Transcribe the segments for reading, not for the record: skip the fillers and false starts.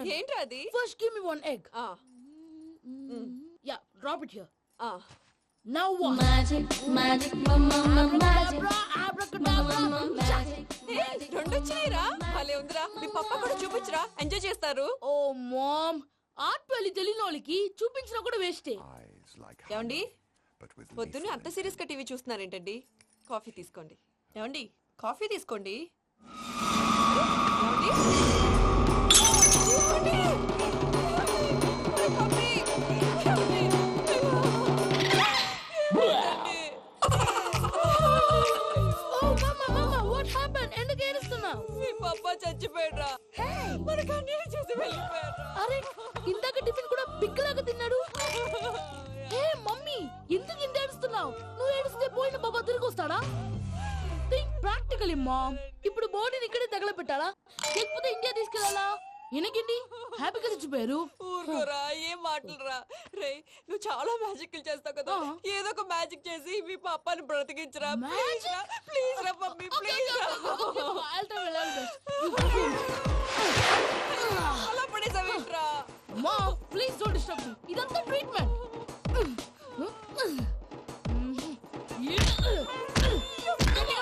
నేను. ఏంట్రా అది? First give me one egg. Yeah, drop it here. Now what? Magic, magic, mama, magic. Abracadabra. రెండు వచ్చినాయిరా. భలే ఉందిరా. మీ పప్ప కూడా చూపించరా, ఎంజాయ్ చేస్తారు. Oh mom, ఆర్ట్ పెళ్లి తెలియని వాళ్ళకి చూపించినా కూడా వేస్టే. ఏమండి, పొద్దున్నే అంత సీరియస్ గా టీవీ చూస్తున్నారేంటండి? కాఫీ తీసుకోండి. ఏమండి, కాఫీ తీసుకోండి. ఏమండి? తీసుకోండి. కాఫీ. ఏమండి? Oh mama, what happened? ఎందుకు ఏడుస్తున్నావు? మీ పప్ప చచ్చిపోయాడురా. మనకు అన్యాయం చేసి వెళ్ళిపోయాడురా. అరే, ఇందాక టిఫిన్ కూడా పిక్కలాగా తిన్నాడు. హే మమ్మీ, ఎందుకు ఇంత ఏడుస్తున్నావు? నువ్వు ఏడిస్తే పోయిన బాబా తిరిగి వస్తాడా? Think practically mom. ఇప్పుడు బాడీని ఇక్కడే తగలబెట్టాలా లేకపోతే ఇండియా తీసుకెళ్ళాలా? ఎనకండి హ్యాపీగా చచ్చిపోయారు. ఊరుకోరా, ఏం మాటలురా. రే, నువ్వు చాలా మ్యాజిక్ చేస్తావు కదా, ఏదో ఒక మ్యాజిక్ చేసి మీ పాపాని బ్రతికించరా. ప్లీజ్ రా మమ్మీ, ప్లీజ్ రా. అలా పడేసావేంట్రా? Mom please don't disturb me. ఇదంతా ట్రీట్మెంట్.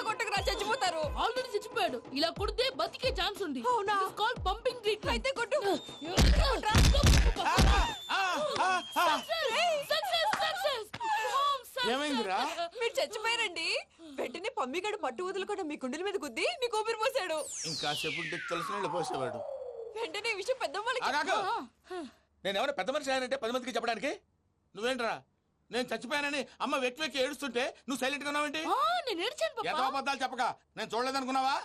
కొట్టకరా, చచ్చిపోతారు. ఆల్రెడీ చచ్చిపోయాడు. ఇలా కొడితే బతికే ఛాన్స్ ఉంది. అవునా? It's called pumping treatment. అయితే కొట్టు. ఏమైందిరా? మీరు చచ్చిపోయారండి. వెంటనే పమ్మిగాడు పట్టు వదులుకుండా మీ గుండెల మీద గుద్ది మీకు ఊపిరి పోసాడు. ఇంకా చెప్పుంటే తెలిసిన వాళ్ళు పోసేవాడు. వెంటనే ఈ విషయం పెద్దవాళ్ళకి. నేను ఎవరైనా పెద్ద మనిషి అయ్యానంటే 10 మందికి చెప్పడానికి. నువ్వేంట్రా నేను చచ్చిపోయానని అమ్మ వెక్కి వెక్కి ఏడుస్తుంటే నువ్వు సైలెంట్ గా ఉన్నావేంటి? నేను ఏడ్చాను పాపా. ఎంతో అబద్ధాలు చెప్పక నేను చూడలేదనుకున్నావా?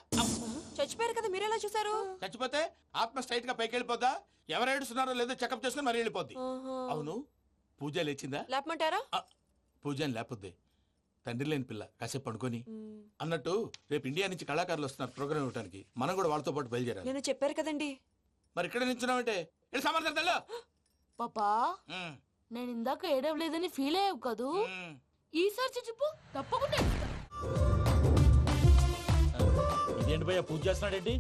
చచ్చిపోయారు కదా, మీరెలా చూసారు? చచ్చిపోతే ఆత్మ స్ట్రైట్ గా పైకి వెళ్ళిపోద్దా? ఎవరు ఏడుస్తున్నారో లేదో చెకప్ చేసుకుని మరీ వెళ్ళిపోద్ది. అవును, పూజ లేచిందా? లేపమంటారా? పూజ అని లేకపోద్ది. తండ్రి లేని పిల్ల కాసేపు పడుకొని. అన్నట్టు రేపు ఇండియా నుంచి కళాకారులు వస్తున్నారు ప్రోగ్రామ్ ఇవ్వడానికి. మనం కూడా వాళ్ళతో పాటు బయలుదేరాలి. నేను చెప్పారు కదండి. మరి ఇక్కడ నిల్చున్నావంటే సమర్థతలో పాపా, నేను ఇందాక ఏడవలేదని ఫీల్ అయ్యావు కదూ? ఈసారి చచ్చిపో, తప్పకుండా ఏడుస్తా. ఇదేంటి భయ్యా పూజ చేస్తున్నాడేంటి?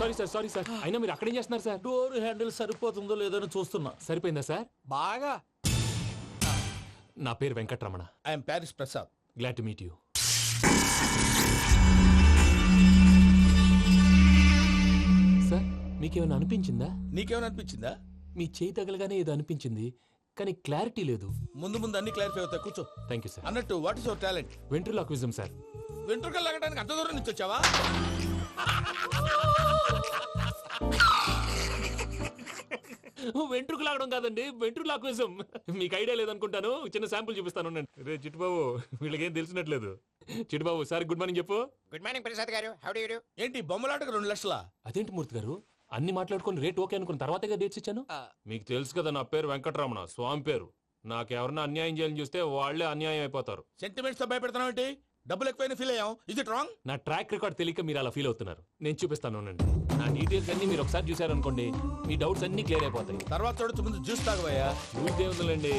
సారీ సార్ అయినా మీరు అక్కడేం చేస్తున్నారు సార్? డోర్ హ్యాండిల్ సరిపోతుందో లేదో అని చూస్తున్నా. సరిపోయిందా సార్? బాగా. నా పేరు Venkataramana. I'm Paris Prasad. Glad to meet you. Sir, మీకేమైనా అనిపించిందా? నీకేమైనా అనిపించిందా? మీ చేయి తగలగానే ఏదో అనిపించింది, కానీ క్లారిటీ లేదు. ముందు ముందు అన్ని క్లారిఫై అవుతాయి, కూర్చో. Thank you sir. అన్నట్టు what is your talent? Ventriloquism sir. వెంట్రుకలు లాగడానికి అంత దూరం నుంచి వచ్చావా? వెంట్రుకు లాగడం కాదండి, వెంట్రులాక్విజం. మీకు ఐడియా లేదనుకుంటాను, చిన్న శాంపుల్ చూపిస్తాను. రే చిట్టుబాబు, వీళ్ళకేం తెలిసినట్లేదు. చిట్టుబాబు సార్ గుడ్ మార్నింగ్ చెప్పు. Good morning Prasad garu. How do you do? ఏంటి బొమ్మలాటకు 2 లక్షలా? అదేంటి మూర్తి గారు, అన్ని మాట్లాడుకుని రేట్ ఓకే అనుకున్న తర్వాతగా డేట్స్ ఇచ్చాను. మీకు తెలుసు కదా నా పేరు వెంకటరమణ, స్వామి పేరు. నాకెవరన్నా అన్యాయం చేయాలని చూస్తే వాళ్లే అన్యాయం అయిపోతారు. సెంటిమెంట్స్ తో భయపెడతావు ఏంటి? డబ్బులు ఎక్కువైనా ఫీల్ అయ్యాం. Is it wrong? నా ట్రాక్ రికార్డ్ తెలియక మీరు అలా ఫీల్ అవుతున్నారు. నేను చూపిస్తాను. నా డీటెయిల్స్ అన్ని మీరు ఒకసారి చూసారనుకోండి, మీ డౌట్స్ అన్ని క్లియర్ అయిపోతాయి. తర్వాత చూడొచ్చు, ముందు జ్యూస్ తాగబోయా. చూస్తే ఉందండి,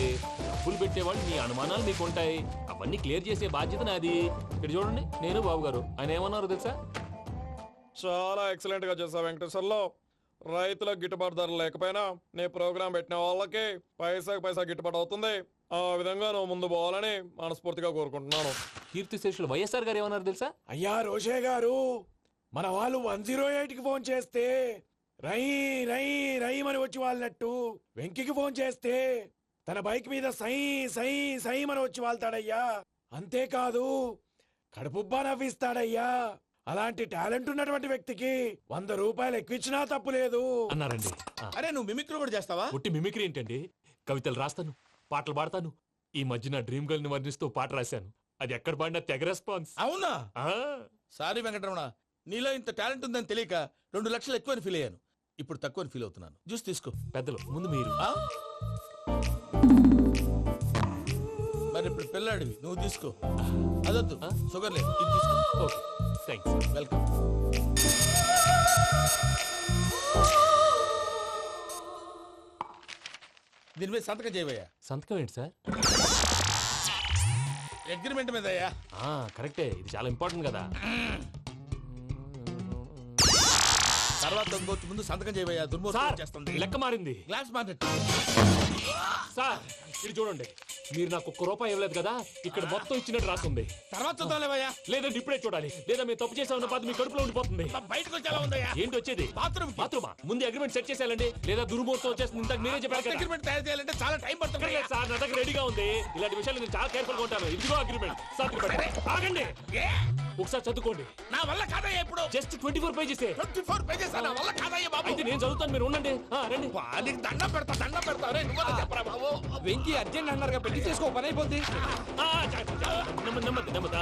డబ్బులు పెట్టేవాళ్ళు మీ అనుమానాలు మీకు ఉంటాయి, అవన్నీ క్లియర్ చేసే బాధ్యత నాది. ఇక్కడ చూడండి, నేను బాబు గారు. ఆయన ఏమన్నారు తెలుసా? చాలా ఎక్సలెంట్ గా చేసావు వెంకటేశ్వర్లో. రైతులకు గిట్టుబాటు ధర లేకపోయినా నీ ప్రోగ్రాం పెట్టిన వాళ్ళకి పైసాకి పైసా గిట్టుబాటు అవుతుంది. ఆ విధంగా నువ్వు ముందు పోవాలని మనస్ఫూర్తిగా కోరుకుంటున్నాను. కీర్తిశేషులు వైఎస్ఆర్ గారు ఏమన్నారు తెలుసా? అయ్యా రోషే గారు, మన వాళ్ళు 108కి ఫోన్ చేస్తే రై రై రై అని వచ్చి వాళ్ళనట్టు, వెంకికి ఫోన్ చేస్తే తన బైక్ మీద సై సై సై అని వచ్చి వాళ్తాడయ్యా. అంతేకాదు కడుపుబ్బా నవ్విస్తాడయ్యా. అలాంటి టాలెంట్ ఉన్నటువంటి వ్యక్తికి 100 రూపాయలు ఎక్కువచ్చినా తప్పు లేదు అన్నారండి. అరే నువ్వు మిమిక్రీ కూడా చేస్తావా? ఒట్టి మిమిక్రీ ఏంటండి, కవితలు రాస్తాను, పాటలు పాడతాను. ఈ మధ్య నా డ్రీమ్ గర్ల్ ని వర్ణిస్తూ పాట రాశాను. అది ఎక్కడ పాడినా తెగ రెస్పాన్స్. అవునా? సారీ వెంకటరమణ, నీలో ఇంత టాలెంట్ ఉందని తెలియక 2 లక్షలు ఎక్కువని ఫీల్ అయ్యాను. ఇప్పుడు తక్కువని ఫీల్ అవుతున్నాను. జ్యూస్ తీసుకో. పెద్దలు ముందు మీరు. మరి ఇప్పుడు పిల్లాడివి, నువ్వు తీసుకో. అదొద్దు, షుగర్ లేదు, ఇది తీసుకో. Okay, thanks. వెల్కమ్. దీని మీద సంతకం చేయవయ్యా. సంతకం ఏంటి సార్? అగ్రిమెంట్ మీద అయ్యా. కరెక్టే, ఇది చాలా ఇంపార్టెంట్ కదా. తర్వాత ఇంకొచ్చి ముందు సంతకం చేయబోయా దుర్మోహం సార్ చేస్తుంది లెక్క మారింది. గ్లాస్ మార్కెట్ సార్ ఇది చూడండి, మీరు నాకు ₹1 ఇవ్వలేదు కదా, ఇక్కడ మొత్తం ఇచ్చినట్టు రాస్తుంది. తర్వాత చూద్దాంలేవయ్యా. లేదంటే ఇప్పుడే చూడాలి, లేదా మీరు తప్పు చేసామన్న బాధ మీ కడుపులో ఉండిపోతుంది. బయటకు వచ్చేలా ఉందయ్యా. ఏంటి వచ్చేది? బాత్రూమ్ బాత్రూమా? ముందు అగ్రిమెంట్ సెట్ చేసేయాలండి, లేదా దుర్మూర్తం వచ్చేస్తుంది. ఇంతకు మీరే చెప్పారు కదా. అగ్రిమెంట్ తయారు చేయాలంటే చాలా టైం పడుతుంది. లేదు సార్, నా దగ్గర రెడీగా ఉంది. ఇలాంటి విషయాలు నేను చాలా కేర్ఫుల్ గా ఉంటాను. ఇదిగో అగ్రిమెంట్. ఆగండి, ఒకసారి చదువుకోండి. నా వల్ల కాదయ్యా ఇప్పుడు. Just 24 pages. 24 పేజెస్ నా వల్ల కాదయ్యా బాబు. అయితే నేను చదువుతాను, మీరు ఉండండి. రండి. నీకు దండం పెడతా రే నువ్వు చెప్పరా బాబు. వెంకీ అర్జెంట్ అన్నారుగా, పెళ్లి చేసుకో, పని అయిపోద్ది. నెమ్మది నెమ్మది.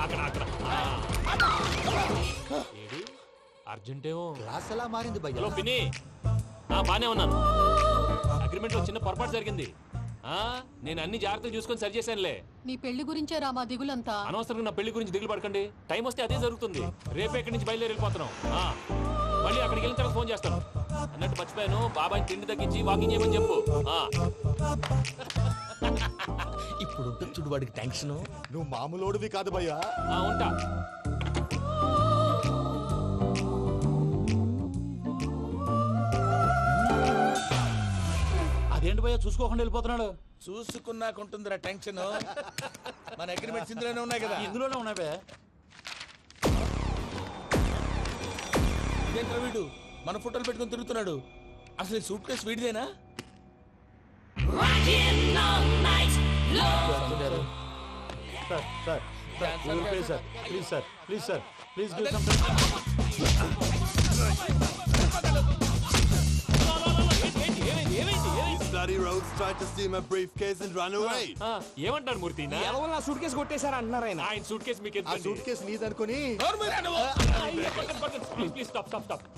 అక్కడ అక్కడ. ఏడి అర్జెంటేమో. క్లాస్ ఎలా మారింది భయ్యా? హలో పిన్ని, బానే ఉన్నాను. అగ్రిమెంట్ లో చిన్న పొరపాటు జరిగింది. నేను అన్ని జాగ్రత్తలు చూసుకొని సరి చేశానులే. నీ పెళ్లి గురించే రామా దిగులంతా. అనవసరంగా నా పెళ్లి గురించి దిగులు పడకండి. టైం వస్తే అదే జరుగుతుంది. రేపే ఇక్కడి నుంచి బయలుదేరి వెళ్ళిపోతున్నాం. మళ్ళీ అక్కడికి వెళ్ళిన తర్వాత ఫోన్ చేస్తాను. అన్నట్టు మర్చిపోయాను, బాబాయ్ తిండి తగ్గించి వాకింగ్ చేయమని చెప్పు. ఇప్పుడు ఉంటుంది చూడు వాడికి టెన్షన్. నువ్వు మామూలోడివి కాదు భయ్యా. ఉంటా. అదేంటి భయ్యా చూసుకోకుండా వెళ్ళిపోతున్నాడు? చూసుకున్నాకుంటుందిరా టెన్షన్. మన అగ్రిమెంట్స్ ఇందులోనే ఉన్నాయి కదా. ఇందులోనే ఉన్నాయి భయ్యా. ఇదేంట్రా వీడు మన ఫోటోలు పెట్టుకుని తిరుగుతున్నాడు. అసలు ఈ సూట్ కేసు వీడిదేనా? ప్లీజ్ ఏమంటారు మూర్తి? నా సూట్ కేసు కొట్టేశారు అంటున్నారు ఆయన. ఆయన సూట్ కేసు మీకు ఆ సూట్ కేసు నీదనుకుని. Please stop.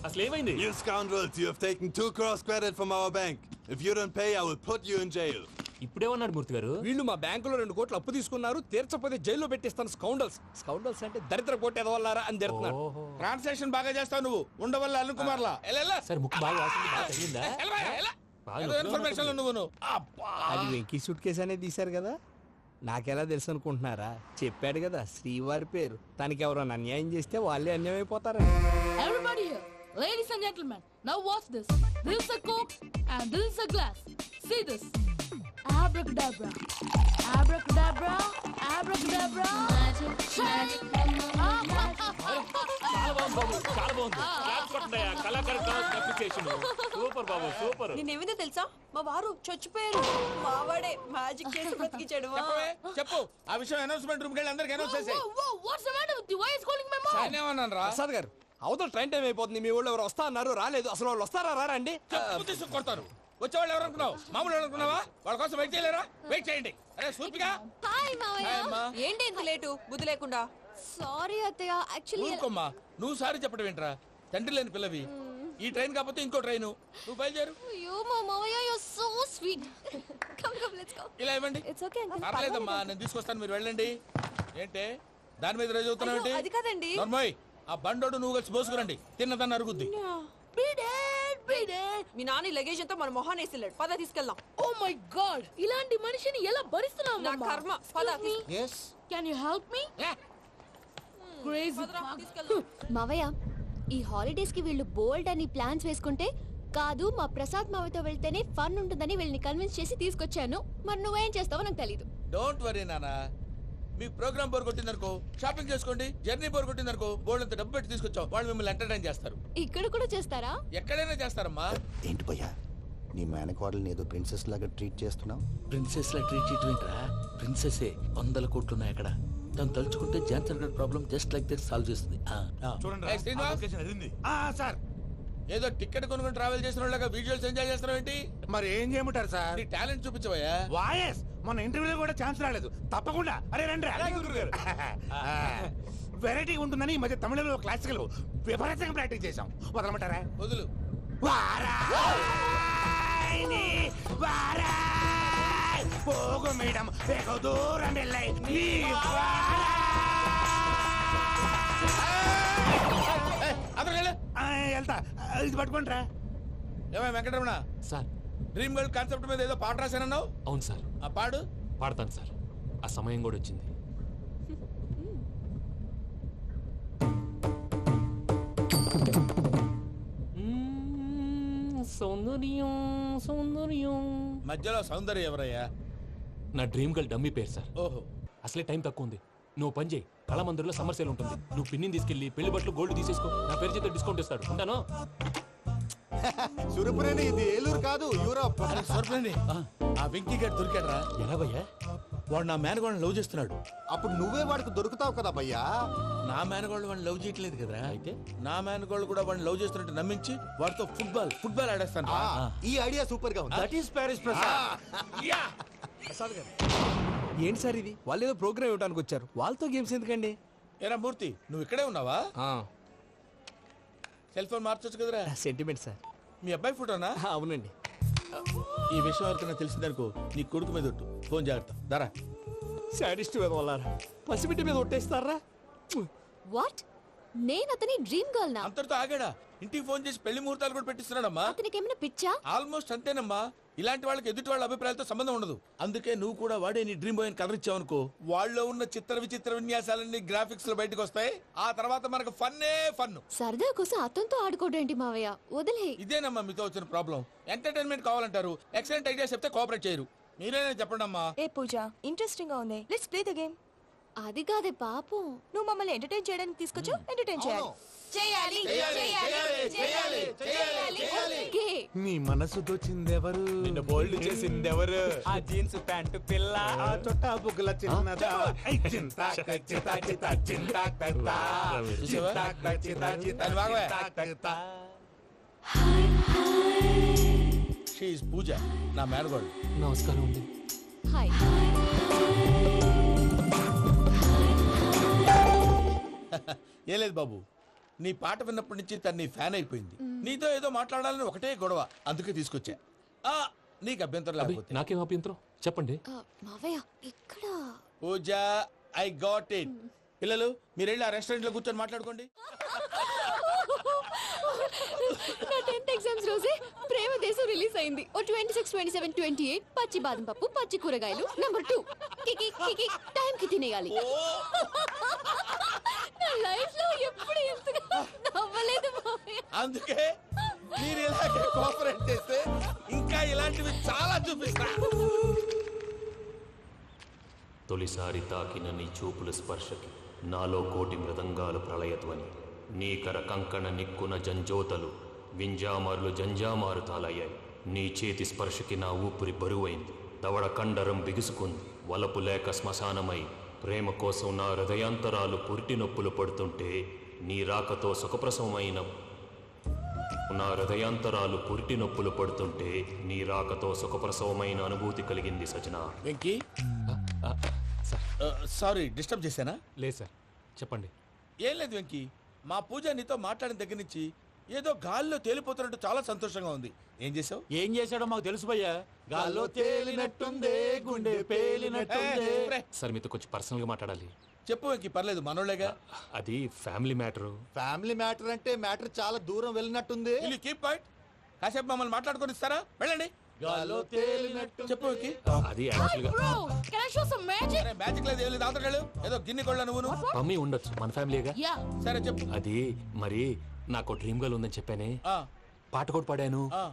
అసలు ఏమైంది? You scoundrels, you have taken 2 crores credit from our bank. If you don't pay, I will put you in jail. ఇప్పుడేమన్నాడు మూర్తి గారు? వీళ్ళు మా బ్యాంకులో 2 కోట్లు అప్పు తీసుకున్నారు, తీర్చపోతే జైల్లో పెట్టిస్తాను. స్కౌండల్స్ అంటే దరిద్ర కోట ఎదవల్లారా అని తిడుతున్నారు. ట్రాన్సాక్షన్ బాగా చేస్తావు నువ్వు. ఉండవల్ల అల్లు కుమార్లా సార్ ముక్కు బాగా వాసింది, బాగా తగ్గిందా? ఇన్ఫర్మేషన్ నువ్వు. అది వెంకీ సూట్ కేసు అనేది తీశారు కదా, నాకెలా తెలుసు అనుకుంటున్నారా? చెప్పాడు కదా శ్రీవారి పేరు. తనకి ఎవరైనా అన్యాయం చేస్తే వాళ్ళే అన్యాయం అయిపోతారు. Everybody here, ladies and gentlemen, now watch this. This is a Coke and this is a glass. See this. Abracadabra. Abracadabra. Abracadabra. చాలా బాగుంది. క్లాప్స్ కొట్టండి. కళాకారు అప్లికేషన్ సూపర్ బాబు, సూపర్. నేనేమిందో తెలుసా, మా వారు చచ్చిపోయారు. మావాడే మ్యాజిక్ చేసి బ్రతికించాడు. చెప్పు ఆ విషయం. అనౌన్స్మెంట్ రూమ్ కి వెళ్ళి అందరికి అనౌన్స్ చేసేయ్. What's the matter with you? Why is calling my mom? నేనేమన్నాను రా? ప్రసాద్ గారు, అవతల ట్రైన్ టైం అయిపోతుంది. మీ వాళ్ళు ఎవరు వస్తా అన్నారు, రాలేదు. అసలు వాళ్ళు వస్తారా రారా అండి? చెప్పు తీసుకు కొడతారు. వచ్చేవాళ్ళు ఎవరు అనుకున్నావు? మామూలు అనుకున్నావా? వాళ్ళ కోసం వెయిట్ చేయలేరా? వెయిట్ చేయండి. అరే సూపిగా. హాయ్ మావయ్య. ఏంటి ఇంత లేటు? బుద్ధి లేకుండా. సారీ అత్తయ్య, యాక్చువల్లీ ఊరుకోమ్మా. నువ్వు సారీ చెప్పడం ఏంట్రా? తండ్రి లేని పిల్లవి. ఈ ట్రైన్ కాకపోతే ఇంకో ట్రైన్. నువ్వు బయలుదేరు. అయ్యో మా మావయ్య, you are so sweet. Come let's go. ఇలా ఇవ్వండి. It's okay uncle. పర్లేదమ్మా, నేను తీసుకొస్తాను, మీరు వెళ్ళండి. ఏంటే దాని మీద రోజు అవుతున్నావు ఏంటి? అది కాదండి. నర్మోయ్, ఆ బండోడు నువ్వు కలిసి పోసుకురండి. తిన్నదాన్ని అరుగుద్ది. మీ నాన్న లగేజ్ అంతా మన మొహాన్ వేసిల్లాడు. పద తీసుకెళ్దాం. Oh my God! ఇలాంటి మనిషిని ఎలా భరిస్తున్నావు? నా కర్మ. పద Yes. Can you help me? Crazy. తీసుకెళ్దాం. మావయ్య, ఈ హాలిడేస్ కి వీళ్ళు బోల్డ్ అని ప్లాన్స్ వేసుకుంటే కాదు, మా ప్రసాద్ మావయ్యతో వెళ్తేనే ఫన్ ఉంటుందని వీళ్ళని కన్విన్స్ చేసి తీసుకొచ్చాను. మరి నువ్వేం చేస్తావో నాకు తెలీదు. డోంట్ వరీ నానా. మీ ప్రోగ్రామ్ బోర్ కొట్టిందనుకో షాపింగ్ చేసుకోండి. జర్నీ బోర్ కొట్టిందనుకో బోర్డు అంత డబ్బు పెట్టి తీసుకొచ్చాం. వాళ్ళు మిమ్మల్ని ఎంటర్టైన్ చేస్తారు. ఇక్కడ కూడా చేస్తారా? ఎక్కడైనా చేస్తారమ్మా. ఏంటి భయ్యా, నీ మేనకోడల్ని ఏదో ప్రిన్సెస్ లాగా ట్రీట్ చేస్తున్నావు? ప్రిన్సెస్ లా ట్రీట్ చేయటం ఏంట్రా? ప్రిన్సెసే 100 కోట్లు ఉన్నాయి అక్కడ. తను తలుచుకుంటే జాన్సన్ గారి problem just like that solve చేస్తుంది. చూడండి సార్, ఏదో టికెట్ కొనుక్కొని ట్రావెల్ చేసిన వాళ్ళగా విజువల్స్ ఎంజాయ్ చేస్తున్నావు ఏంటి? మరి ఏం చేయమంటారు సార్? నీ టాలెంట్ చూపించవయ్యా. వాయస్ మన ఇంటర్వ్యూలో కూడా ఛాన్స్ రాలేదు. తప్పకుండా అరే రండి. వెరైటీ ఉంటుందని ఈ మధ్య తమిళంలో క్లాసికల్ విపరీతంగా ప్రాక్టీస్ చేశాం. వదలమంటారా? వదులు. పోగు మేడం దూరం వెళ్ళాయి. వెళ్తా, ఇది పట్టుకుంటారా? ఏమై Venkataramana, sir dream girl concept మీద ఏదో పాట రాశానన్నావు. అవును సార్. ఆ పాడు. పాడతాను సార్. ఆ సమయం కూడా వచ్చింది. సౌందర్యం సౌందర్యం. మధ్యలో సౌందర్యం ఎవరయ్యా? నా డ్రీమ్ గర్ల్ డమ్మీ పేరు సార్. ఓహో, అసలే టైం తక్కువ ఉంది. నువ్వు పని చేయి, కళామందిర్లో సమ్మర్ సేల్ ఉంటుంది. నువ్వు పిన్నిని తీసుకెళ్లి పెళ్లి బట్టలు గోల్డ్ తీసేసుకో. నా పేరు చేత డిస్కౌంట్ ఇస్తాడు. ఉంటాను. సురపురేని ఇది ఏలూరు కాదు యూరోప్. సూర్పండి. ఆ వెంకీ గారు దొరికాడరా? ఎలా భయ్యా? వాడు నా మేనగోళ్ళని లవ్ చేస్తున్నాడు. అప్పుడు నువ్వే వాడికి దొరుకుతావు కదా భయ్యా. నా మేనగోళ్ళు వాడిని లవ్ చేయట్లేదు కదరా. అయితే నా మేనగోళ్ళు కూడా వాడిని లవ్ చేస్తున్నట్టు నమ్మించి వాడితో ఫుట్బాల్ ఆడేస్తాను. ఈ ఐడియా సూపర్ గా ఉంది. That is Paris Prasad. ఏంటి సార్ ఇది? వాళ్ళు ఏదో ప్రోగ్రామ్ ఇవ్వడానికి వచ్చారు, వాళ్ళతో గేమ్స్ ఎందుకండి? ఏరా మూర్తి, నువ్వు ఇక్కడే ఉన్నావా? సెల్ ఫోన్ మార్చొచ్చు కదరా. Sentiment sir. మీ అబ్బాయి ఫోటోనా? అవునండి. ఈ విషయం ఎవరికైనా తెలిసిందనుకో నీ కొడుకు మీద ఒట్టు. ఫోన్ జాగ్రత్త. దరా సాడిస్ట్ మీద వాళ్ళారా? పసిబిడ్డ మీద ఒట్టేస్తారా? వాట్? నేను అతని డ్రీమ్ గర్ల్ నా? అంతటితో ఆగాడా? ఇంటికి ఫోన్ చేసి పెళ్లి ముహూర్తాలు కూడా పెట్టిస్తున్నాడమ్మా. అతనికి ఏమైనా పిచ్చా? ఆల్మోస్ట్ అంతేనమ్మా. ఇలాంటి వాళ్ళకి ఎదుటి వాళ్ళ అభిప్రాయాలతో సంబంధం ఉండదు. అందుకే నువ్వు కూడా వాడే నీ డ్రీమ్ బాయ్ కవర్ ఇచ్చావనుకో, వాళ్ళలో ఉన్న చిత్ర విచిత్ర విన్యాసాలన్నీ గ్రాఫిక్స్ లో బయటకు వస్తాయి. ఆ తర్వాత మనకు ఫన్నే ఫన్. సరదా కోసం అతనితో ఆడుకోవడేంటి మావయ్య? వదిలే. ఇదేనమ్మా మీతో వచ్చిన ప్రాబ్లం. ఎంటర్టైన్మెంట్ కావాలంటారు, ఎక్సలెంట్ ఐడియా చెప్తే కోఆపరేట్ చేయరు. మీరేనా చెప్పండి అమ్మా. ఏ పూజ, ఇంట్రెస్టింగ్ గా ఉంది. Let's play the game. అది కాదే పాపం. నువ్వు మమ్మల్ని ఎంటర్టైన్ చేయడానికి తీసుకొచ్చు. ఎంటర్టైన్ చేయాలి. ఓకే. నీ మనసు దోచిందెవరు? నిన్ను బోల్డ్ చేసింది ఎవరు? ఆ జీన్స్ ప్యాంటు పిల్ల, ఆ చొట్టా బుగ్గల చిన్నదా. ఐ చింతా చితా చితా చింతా చితా. చూసావా? దాని భాగమే. She is పూజ, నా మేనగోడు. నమస్కారం అండి. హాయ్. ఏ లేదు బాబు, నీ పాట విన్నప్పటి నుంచి తను నీ ఫ్యాన్ అయిపోయింది. నీతో ఏదో మాట్లాడాలని ఒకటే గొడవ, అందుకే తీసుకొచ్చా. నీకు అభ్యంతరం అబ్బే, లేకపోతే. నాకేం అభ్యంతరం చెప్పండి. మావయ్య ఇక్కడ. పూజ, ఐ గాట్ ఇట్. పిల్లలు మీరు వెళ్ళి ఆ రెస్టారెంట్ లో కూర్చొని మాట్లాడుకోండి. నా 10th ఎగ్జామ్స్ రోజే ప్రేమ దేశం రిలీజ్ అయింది. ఓ 26, 27, 28 పచ్చి బాదం పప్పు, పచ్చి కూరగాయలు. నంబర్ 2 కికి కికి టైం కి తినేయాలి. నా లైఫ్ లో ఎప్పుడు ఇంతగా నవ్వలేదు మావయ్య. అందుకే మీరు ఇలాగే కోఆపరేట్ చేస్తే ఇంకా ఇలాంటివి చాలా చూపిస్తా. తొలిసారి తాకిన నీ చూపుల స్పర్శకి నాలో కోటి మృదంగాలు ప్రళయధ్వని. నీకర కంకణ నిక్కున జంజోతలు వింజామారులు జంజామారు తాలయ్యాయి. నీ చేతి స్పర్శకి నా ఊపిరి బరువైంది. దవడ కండరం బిగుసుకుంది. వలపు లేక శ్మశానమై ప్రేమ కోసం నా హృదయాంతరాలు పురిటి నొప్పులు పడుతుంటే నీ రాకతో సుఖప్రసవమైన నా హృదయాంతరాలు పురిటి నొప్పులు పడుతుంటే నీ రాకతో సుఖప్రసవమైన అనుభూతి కలిగింది సజనా. వెంకీ, సారీ డిస్టర్బ్ చేశానా? లేదు సార్, చెప్పండి. ఏం లేదు వెంకీ, మా పూజ నీతో మాట్లాడిన దగ్గర నుంచి ఏదో గాల్లో తేలిపోతున్నట్టు చాలా సంతోషంగా ఉంది. ఏం చేసావు? ఏం చేశాడో మాకు తెలుసు భయ్యా. గాల్లో తేలినట్టుందే, గుండె పేలినట్టుందే. సార్ మీతో కొంచెం పర్సనల్గా మాట్లాడాలి. చెప్పు వెంకీ, పర్లేదు మనోళ్ళేగా. అది ఫ్యామిలీ మ్యాటరు. ఫ్యామిలీ మ్యాటర్ అంటే మ్యాటర్ చాలా దూరం వెళ్ళినట్టుంది. Will you keep quiet? కాసేపు మమ్మల్ని మాట్లాడుకొని ఇస్తారా? వెళ్ళండి. గాల్లో తేలినట్టు. చెప్పు వెంకీ. అది యాక్చువల్గా Bro, can I show some magic? సరే, మ్యాజిక్ లేదు, ఏం లేదు, ఆతడాలు ఏదో గిన్నె కొళ్ళ నువ్వును. మమ్మీ ఉండొచ్చు, మన ఫ్యామిలీగా. Yeah. సరే చెప్పు. అది మరి నాకు డ్రీమ్ గర్ల్ ఉందని చెప్పానే, ఆ, పాట కూడా పాడాను. ఆ.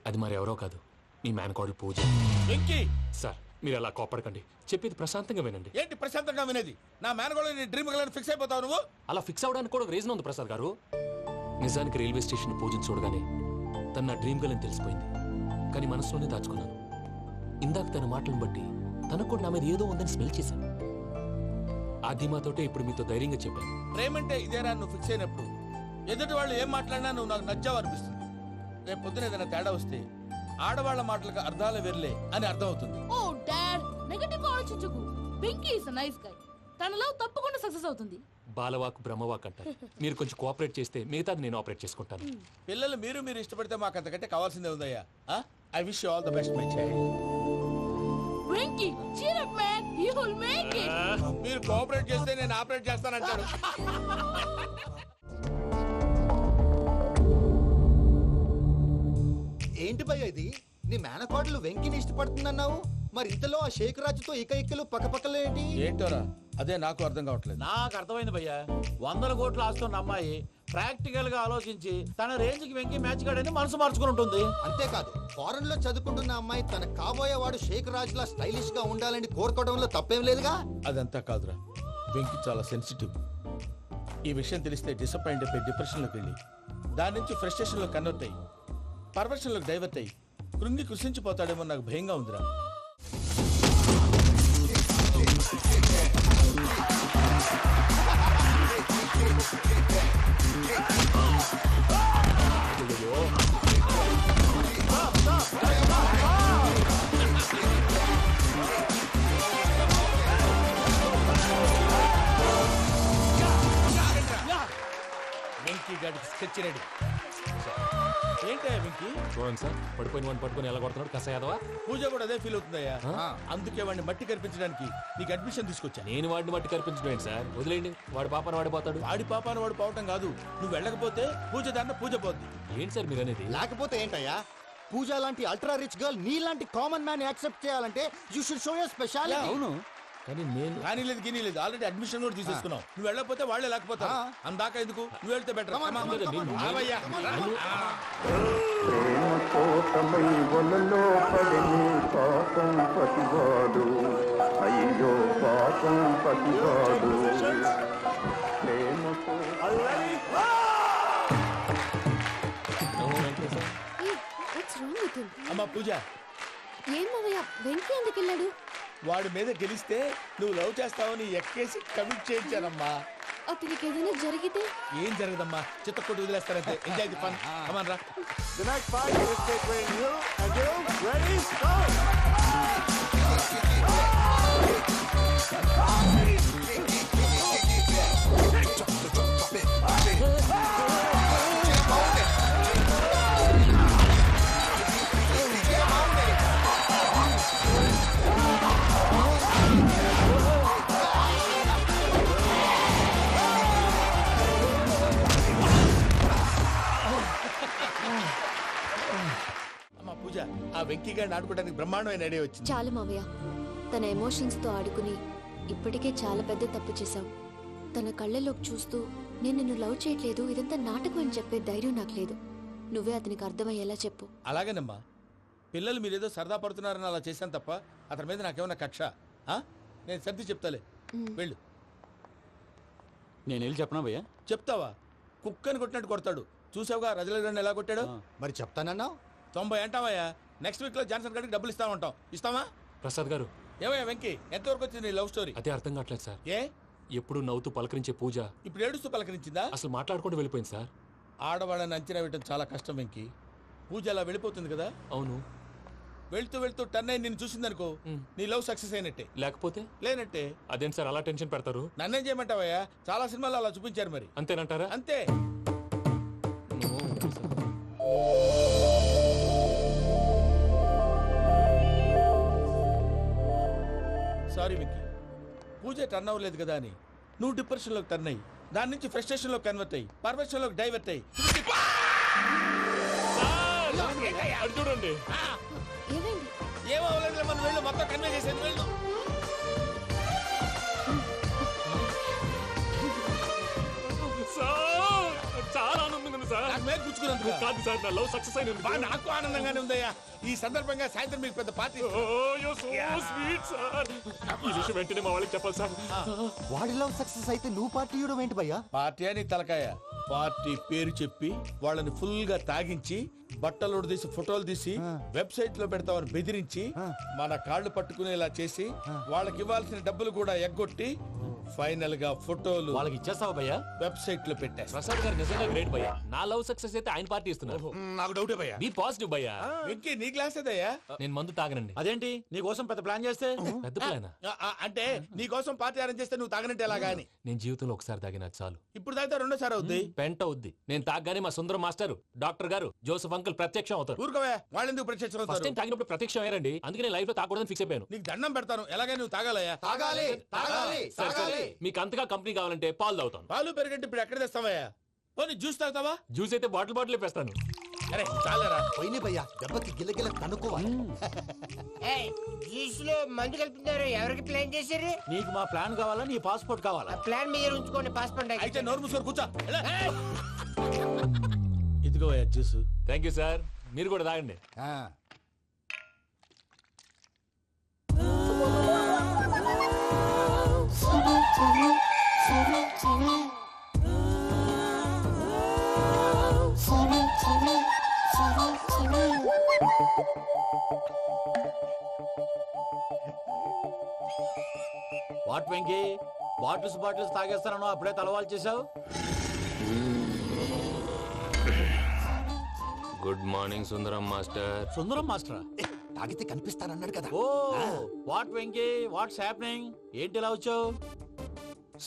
అది మరి ఎవరో కాదు, మీ మేనకోడలు పూజ. వెంకీ, సార్ మీరు అలా కోపడకండి, చెప్పేది ప్రశాంతంగా వినండి. ఏంటి ప్రశాంతంగా వినేది? నా మేనగోళ్ళ నీ డ్రీమ్ గర్ల్ ఫిక్స్ అయిపోతావు నువ్వు. అలా ఫిక్స్ అవడానికి కూడా రీజన్ ఉంది ప్రసాద్ గారు. నిజానికి రైల్వే స్టేషన్ పూజను చూడగానే తన నా డ్రీమ్ గర్ల్ అని తెలిసిపోయింది. కానీ మనసులోనే దాచుకున్నాను. ఇందాక తన మాటలను బట్టి తనకు కూడా నా మీద ఏదో ఉందని స్మెల్ చేశాను. ఆ ధీమాతోటే ఇప్పుడు మీతో ధైర్యంగా చెప్పాను. ప్రేమంటే ఇదేరా నువ్వు ఫిక్స్ అయినప్పుడు ఎదుటి వాళ్ళు ఏం మాట్లాడినా నువ్వు నాకు నచ్చావు అనిపిస్తుంది. రేపు పొద్దున ఏదైనా తేడా వస్తే ఆడవాళ్ల మాటలకు అర్థాలు వెర్లే అని అర్థం అవుతుంది. Oh, Dad, నెగటివ్ ఆలోచించకు. Venky is nice guy. తన లవ్ తప్పకుండా సక్సెస్ అవుతుంది. బాలవాక్ బ్రహ్మవాక్ అంటారు. మీరు కొంచెం కోఆపరేట్ చేస్తే మిగతాది నేను ఆపరేట్ చేసుకుంటాను. పిల్లలు మీరు ఇష్టపడితే మాకు అంతకంటే కావాల్సిందే ఉందయ్యా. I wish you all the best my child. Venky, cheer up man, you will make it. మీరు కోఆపరేట్ చేస్తే నేను ఆపరేట్ చేస్తానంటాడు. ఏంటి భయ్య ఇది? నీ మేనకోడలు వెంకిని ఇష్టపడుతుందన్నావు, మరి ఇంతలో ఆ షేక్ రాజుతో ఇక ఇక్కలు పక్కపక్కలు ఏంటి? ఏంటోరా అదే నాకు అర్థం కావట్లేదు. నాకు అర్థమైంది భయ్యా, 100 కోట్లు ఆస్తున్న అమ్మాయి ప్రాక్టికల్ గా ఆలోచించి తన రేంజ్ కి వెంకి మ్యాచ్ కాడని మనసు మార్చుకుని ఉంటుంది. అంతేకాదు ఫారెన్ లో చదువుకుంటున్న అమ్మాయి తన కాబోయే వాడు షేక్ రాజ్ లా స్టైలిష్ గా ఉండాలని కోరుకోవడంలో తప్పేం లేదుగా. అదంతా కాదురా, వెంకి చాలా సెన్సిటివ్. ఈ విషయం తెలిస్తే డిసప్పాయింట్ అయిపోయి డిప్రెషన్లోకి వెళ్ళి దాని నుంచి ఫ్రస్ట్రేషన్లో కన్వర్ట్ అయ్యి పర్వర్షన్లోకి డైవర్ట్ అయ్యి కృంగి కృషించిపోతాడేమో నాకు భయంగా ఉందిరా. వెంకీ గాడికి స్కెచ్ రెడీ. ఏంటయ్యా వెంకీ? చూడండి సార్, పడిపోయిన వాడిని పట్టుకొని ఎలా కొడుతున్నాడు కసయాదవా. పూజ కూడా అదే ఫీల్ అవుతుందయ్యా. అందుకే వాడిని మట్టి కనిపించడానికి నీకు అడ్మిషన్ తీసుకొచ్చా. నేను వాడిని మట్టి కనిపించడం ఏంటి సార్, వదిలేండి, వాడి పాపను వాడిపోతాడు. వాడి పాపాను వాడు పోవటం కాదు, నువ్వు వెళ్ళకపోతే పూజ దాన్న పూజ పోద్ది. ఏంటి సార్ మీరు అనేది? లేకపోతే ఏంటయ్యా, పూజ లాంటి అల్ట్రా రిచ్ గర్ల్ నీ లాంటి కామన్ మ్యాన్ యాక్సెప్ట్ చేయాలంటే you should show your speciality. అవును, కానీ నేను కానీ లేదు గిని లేదు, ఆల్రెడీ అడ్మిషన్ కూడా తీసేసుకున్నావు. నువ్వు వెళ్ళకపోతే వాళ్ళే లేకపోతా. అందాక ఎందుకు, నువ్వు వెళ్తే బెటర్. అమ్మా పూజ, ఏం మావయ్య వెంకీ ఎందుకు వెళ్ళాడు? వాడి మీద గెలిస్తే నువ్వు లవ్ చేస్తావని ఎక్కేసి కమిట్ చేయించానమ్మా. అతనికి ఏదైనా జరిగితే? ఏం జరగదమ్మా, చిత్తకొట్టు వదిలేస్తారంటే. Enjoy the fun. కమాన్ రా. The next fight is between you and you. Ready? Go! అమ్మా పూజ, ఆ వెంకీ గారిని ఆడుకోవడానికి బ్రహ్మాండమైన ఐడియా వచ్చింది. చాలు మావయ్య, తన ఎమోషన్స్ తో ఆడుకుని ఇప్పటికే చాలా పెద్ద తప్పు చేశావు. తన కళ్ళలోకి చూస్తూ నేను నిన్ను లవ్ చేయట్లేదు, ఇదంతా నాటకం అని చెప్పే ధైర్యం నాకు లేదు. నువ్వే అతనికి అర్థమయ్యేలా చెప్పు. అలాగేనమ్మా, పిల్లలు మీరేదో సరదా పడుతున్నారని అలా చేశాను తప్ప అతని మీద నాకేమన్నా కక్ష? నేను సర్ది చెప్తాలే, వెళ్ళు. నేను వెళ్ళి చెప్పనా భయ్యా? చెప్తావా? కుక్కని కొట్టినట్టు కొడతాడు. చూసావుగా రజల గారిని ఎలా కొట్టాడు? మరి చెప్తానన్నా 90 అంటావయ్యా. నెక్స్ట్ వీక్ లో జాన్సన్ గారికి డబ్బులు ఇస్తామంటాం. ఇస్తావా? ప్రసాద్ గారు, ఏమయ్యా వెంకీ, ఎంతవరకు వచ్చింది నీ లవ్ స్టోరీ? అదే అర్థం కావట్లేదు సార్. ఏ ఎప్పుడు నవ్వుతూ పలకరించే పూజ ఇప్పుడు ఏడుస్తూ పలకరించిందా? అసలు మాట్లాడుకుంటూ వెళ్ళిపోయింది సార్. ఆడవాళ్ళని అంచనా వేయటం చాలా కష్టం వెంకీ. పూజ అలా వెళ్ళిపోతుంది కదా. అవును, వెళ్తూ వెళ్తూ టర్న్ అయి నిన్ను చూసిందనుకో, నీ లవ్ సక్సెస్ అయినట్టే. లేకపోతే లేనట్టే. అదేం సార్ అలా టెన్షన్ పెడతారు? నన్నేం చేయమంటావయ్యా, చాలా సినిమాలు అలా చూపించారు. మరి అంతేనంటారా? అంతే. సారీ వెంకీ, పూజ టర్న్ అవ్వలేదు కదా అని నువ్వు డిప్రెషన్ లోకి టర్న్ అయ్యి దాని నుంచి ఫ్రస్ట్రేషన్ లో కన్వర్ట్ అయ్యి పర్వర్షన్ లోకి డైవర్ట్ అయ్యి చూడండి. ఏమవ్వలేదు, మనం వెళ్ళు, మొత్తం కన్వే చేసేది. వెళ్ళు. చాలా ఆనందంగా ఉంది సార్. నాకు మీద కూర్చుకున్నందుకు కాదు సార్, నా లవ్ సక్సెస్ అయినందుకు. నాకు ఆనందంగానే ఉందయ్యా. ఈ సందర్భంగా సాయంత్రం మీకు పెద్ద పార్టీ. Sweet sir. ఈ విషయం వెంటనే మా వాళ్ళకి చెప్పాలి సార్. వాడి లవ్ సక్సెస్ అయితే నువ్వు పార్టీ ఇవ్వడం ఏంటి భయ్యా? పార్టీ అని తలకాయ. పార్టీ పేరు చెప్పి వాళ్ళని ఫుల్ గా తాగించి బట్టలు తీసి ఫోటోలు తీసి వెబ్సైట్ లో పెడతామని బెదిరించి మన కాళ్ళు పట్టుకునేలా చేసి వాళ్ళకి ఇవ్వాల్సిన డబ్బులు కూడా ఎగ్గొట్టి ఫైనల్ గా ఫోటోలు వాళ్ళకి ఇచ్చేస్తావా భయ్యా? వెబ్సైట్ లో పెట్టేస్తా. ప్రసాద్ గారు నిజంగా గ్రేట్ భయ్యా. నా లవ్ సక్సెస్ అయితే ఆయన పార్టీ ఇస్తున్నారు. నాకు డౌటే భయ్యా. బీ పాజిటివ్ భయ్యా. వెంకీ నీ గ్లాస్ ఏదయ్యా? నేను మందు తాగనండి. అదేంటి నీ కోసం పెద్ద ప్లాన్ చేస్తే? పెద్ద ప్లాన్ అంటే నీ కోసం పార్టీ అరేంజ్ చేస్తే నువ్వు తాగనంటే ఎలాగా అని. నేను జీవితంలో ఒకసారి తాగినా చాలు. ఇప్పుడు తాగితే రెండోసారి అవుద్ది. పెంట అవుద్ది. నేను తాగగానే మా సుందరం మాస్టర్, డాక్టర్ గారు, జోసెఫ్ అంకుల్ ప్రత్యక్షం అవుతారు. ఊరుకోవే, వాళ్ళు ఎందుకు ప్రత్యక్షం ఫస్ట్ అవుతారు? టైం తాగినప్పుడు ప్రత్యక్షం అయ్యారండి. అందుకే నేను లైఫ్ లో తాగకూడదని ఫిక్స్ అయిపోయాను. నీకు దండం పెడతాను, ఎలాగైనా నువ్వు తాగాలయ్యా. తాగాలి తాగాలి సరే, సరే. మీకు అంతగా కంపెనీ కావాలంటే పాలు తాగుతాను. పాలు పెరిగంటే ఇప్పుడు ఎక్కడ తెస్తావయ్యా? పోనీ జ్యూస్ తాగుతావా? జ్యూస్ అయితే బాటిల్ బాటిల్ వేస్తాను. అరే చాలరా. పోయినే భయ్యా దెబ్బకి గిల్లగిల్ల కనుక్కోవాలి. జ్యూస్ లో మందు కలుపుతున్నారు, ఎవరికి ప్లాన్ చేశారు? నీకు మా ప్లాన్ కావాలా నీ పాస్పోర్ట్ కావాలా? ప్లాన్ మీద ఉంచుకోండి, పాస్పోర్ట్ అయితే నోరు మూసుకొని కూర్చో. ఎలా? ఇదిగో జ్యూస్. థ్యాంక్ యూ సార్, మీరు కూడా తాగండి. వాట్ వెంకీ, బాటిల్స్ తాగేస్తానో అప్పుడే తలవాలు చేసావు. Good morning Sundaram master. Sundaram మాస్టరా? తాగితే కనిపిస్తానన్నాడు కదా. Oh what Venky, what's happening? ఏంటి ఇలా వచ్చావు?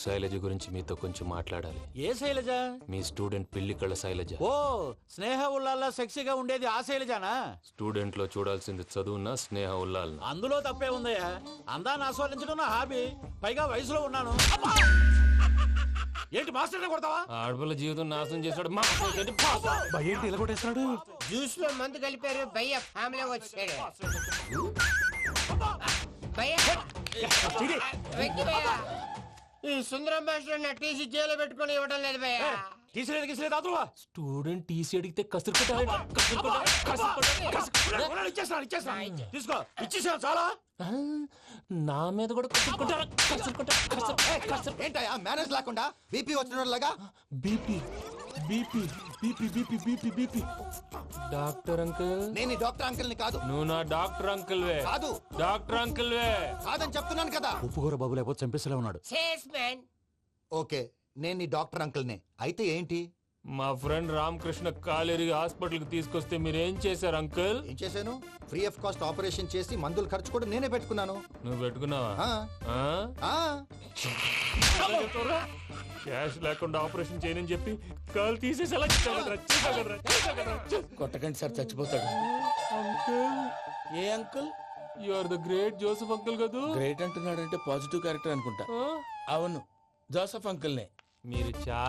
శైలజ గురించి మీతో కొంచెం మాట్లాడాలి. ఏ శైలజ? మీ స్టూడెంట్ పిల్లి కళ్ళ శైలజ. ఓ స్నేహ ఉల్లాల్లో సెక్సీగా ఉండేది ఆ శైలజానా? స్టూడెంట్ లో చూడాల్సింది చదువున్న స్నేహ ఉల్లాల్. అందులో తప్పే ఉందయ్యా, అందాన్ని ఆస్వాదించడం నా హాబీ, పైగా వయసులో ఉన్నాను. ఏంటి మాస్టర్ కొడతావా? ఆడపిల్ల జీవితం నాశనం చేశాడు. ఏంటి ఇలా కొట్టేస్తున్నాడు? జ్యూస్ లో మందు కలిపారు, భయ్య ఫ్యామిలీ వచ్చాడు. భయ్య వెంకీ భయ్య, ఈ సుందరం భాష నా టీసీ జైలు పెట్టుకొని ఇవ్వడం లేదు భయ్య. తీసిలేదు స్టూడెంట్ టీసీ అడిగితే తీసుకో, ఇచ్చేసాను చాలా. నా మీద కూడా ఏంటయ్యా మేనేజ్ లేకుండా బీపీ వచ్చిన లాగా? BP BP BP BP BP BP. Doctor uncle, నేను ఈ డాక్టర్ అంకుల్ ని కాదు. నువ్వు నా డాక్టర్ అంకుల్ వే. కాదు. డాక్టర్ అంకుల్ వే. కాదని చెప్తున్నాను కదా. ఉప్పుకూర బాబు లేకపోతే చంపేసేలా ఉన్నాడు. ఓకే, నేను నీ డాక్టర్ అంకుల్ నే. అయితే ఏంటి? మా ఫ్రెండ్ రామకృష్ణ కాలేరికి హాస్పిటల్ కి తీసుకొస్తే మీరు ఏం చేశారు అంకుల్? ఏం చేశాను? ఫ్రీ ఆఫ్ కాస్ట్ ఆపరేషన్ చేసి మందులు ఖర్చు కూడా నేనే పెట్టుకున్నాను. నువ్వు పెట్టుకున్నావా? క్యాష్ లేకుండా ఆపరేషన్ చేయనని చెప్పి కాల్ తీసేసేలా కొట్టకండి సార్, చచ్చిపోతాడు. అంకుల్, ఏ uncle? You are the great Joseph uncle కదా. గ్రేట్ అంటున్నాడంటే పాజిటివ్ క్యారెక్టర్ అనుకుంటా. అవును, జోసఫ్ అంకుల్నే. మీరు చాలా